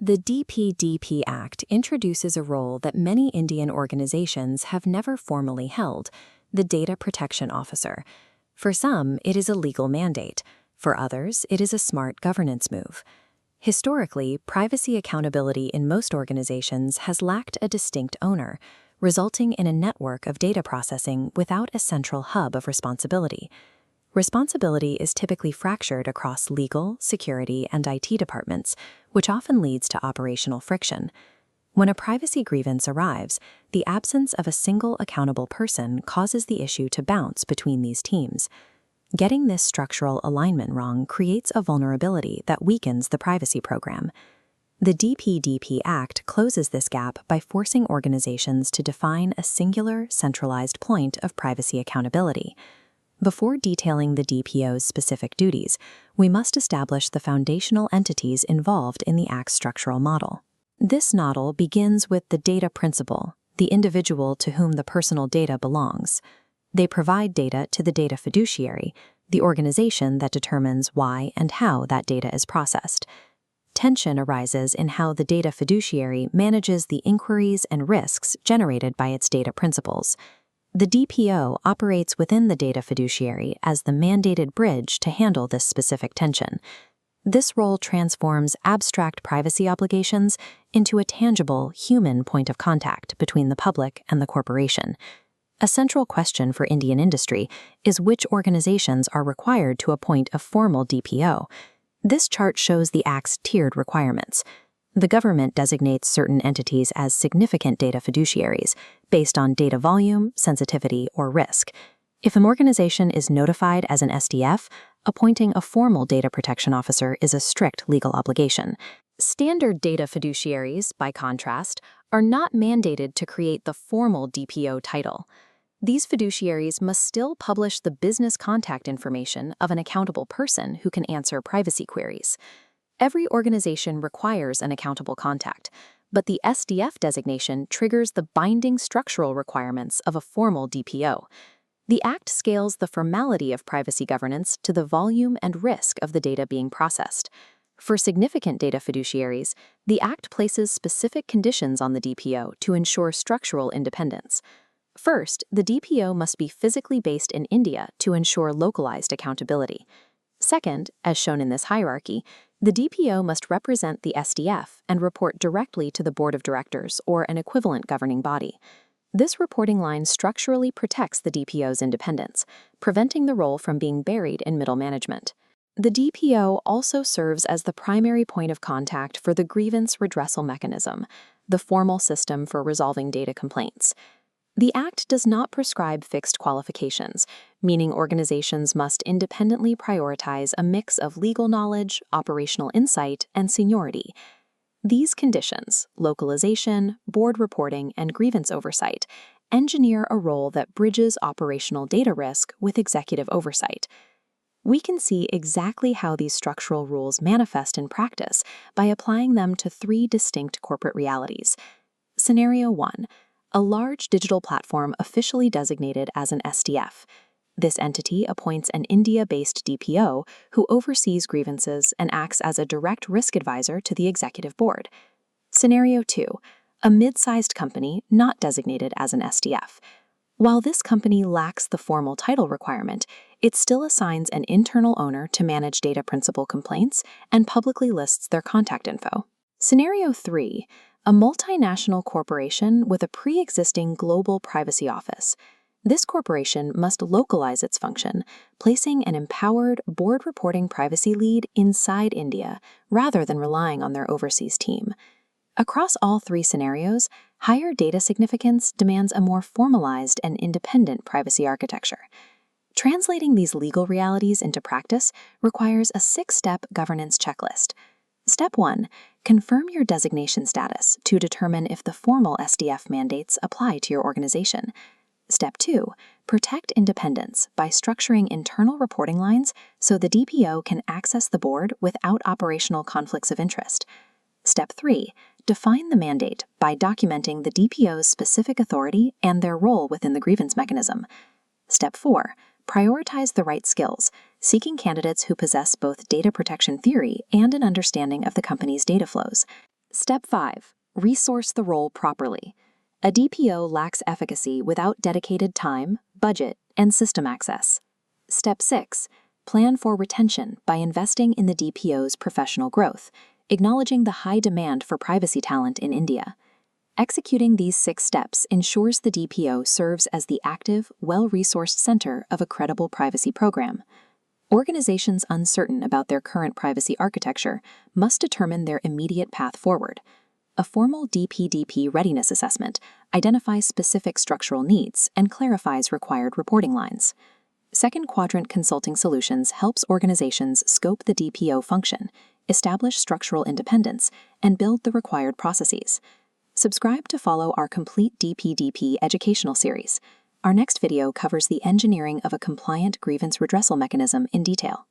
The DPDP Act introduces a role that many Indian organizations have never formally held, the Data Protection Officer. For some, it is a legal mandate. For others, it is a smart governance move. Historically, privacy accountability in most organizations has lacked a distinct owner, resulting in a network of data processing without a central hub of responsibility. Responsibility is typically fractured across legal, security, and IT departments, which often leads to operational friction. When a privacy grievance arrives, the absence of a single accountable person causes the issue to bounce between these teams. Getting this structural alignment wrong creates a vulnerability that weakens the privacy program. The DPDP Act closes this gap by forcing organizations to define a singular, centralized point of privacy accountability. Before detailing the DPO's specific duties, we must establish the foundational entities involved in the Act's structural model. This model begins with the data principal, the individual to whom the personal data belongs. They provide data to the data fiduciary, the organization that determines why and how that data is processed. Tension arises in how the data fiduciary manages the inquiries and risks generated by its data principals. The DPO operates within the data fiduciary as the mandated bridge to handle this specific tension. This role transforms abstract privacy obligations into a tangible, human point of contact between the public and the corporation. A central question for Indian industry is which organizations are required to appoint a formal DPO. This chart shows the Act's tiered requirements. The government designates certain entities as significant data fiduciaries based on data volume, sensitivity, or risk. If an organization is notified as an SDF, appointing a formal data protection officer is a strict legal obligation. Standard data fiduciaries, by contrast, are not mandated to create the formal DPO title. These fiduciaries must still publish the business contact information of an accountable person who can answer privacy queries. Every organization requires an accountable contact, but the SDF designation triggers the binding structural requirements of a formal DPO. The Act scales the formality of privacy governance to the volume and risk of the data being processed. For significant data fiduciaries, the Act places specific conditions on the DPO to ensure structural independence. First, the DPO must be physically based in India to ensure localized accountability. Second, as shown in this hierarchy, the DPO must represent the SDF and report directly to the Board of Directors or an equivalent governing body. This reporting line structurally protects the DPO's independence, preventing the role from being buried in middle management. The DPO also serves as the primary point of contact for the Grievance Redressal mechanism, the formal system for resolving data complaints. The Act does not prescribe fixed qualifications, meaning organizations must independently prioritize a mix of legal knowledge, operational insight, and seniority. These conditions, localization, board reporting, and grievance oversight, engineer a role that bridges operational data risk with executive oversight. We can see exactly how these structural rules manifest in practice by applying them to three distinct corporate realities. Scenario 1. A large digital platform officially designated as an SDF. This entity appoints an India-based DPO who oversees grievances and acts as a direct risk advisor to the executive board. Scenario 2. A mid-sized company not designated as an SDF. While this company lacks the formal title requirement, it still assigns an internal owner to manage data principal complaints and publicly lists their contact info. Scenario 3. A multinational corporation with a pre-existing global privacy office. This corporation must localize its function, placing an empowered board reporting privacy lead inside India rather than relying on their overseas team. Across all three scenarios, higher data significance demands a more formalized and independent privacy architecture. Translating these legal realities into practice requires a 6-step governance checklist. Step 1. Confirm your designation status to determine if the formal SDF mandates apply to your organization. Step 2. Protect independence by structuring internal reporting lines so the DPO can access the board without operational conflicts of interest. Step 3. Define the mandate by documenting the DPO's specific authority and their role within the grievance mechanism. Step 4. Prioritize the right skills, seeking candidates who possess both data protection theory and an understanding of the company's data flows. Step 5. Resource the role properly. A DPO lacks efficacy without dedicated time, budget, and system access. Step 6. Plan for retention by investing in the DPO's professional growth, acknowledging the high demand for privacy talent in India. Executing these 6 steps ensures the DPO serves as the active, well-resourced center of a credible privacy program. Organizations uncertain about their current privacy architecture must determine their immediate path forward. A formal DPDP readiness assessment identifies specific structural needs and clarifies required reporting lines. Second Quadrant Consulting Solutions helps organizations scope the DPO function, establish structural independence, and build the required processes. Subscribe to follow our complete DPDP educational series. Our next video covers the engineering of a compliant grievance redressal mechanism in detail.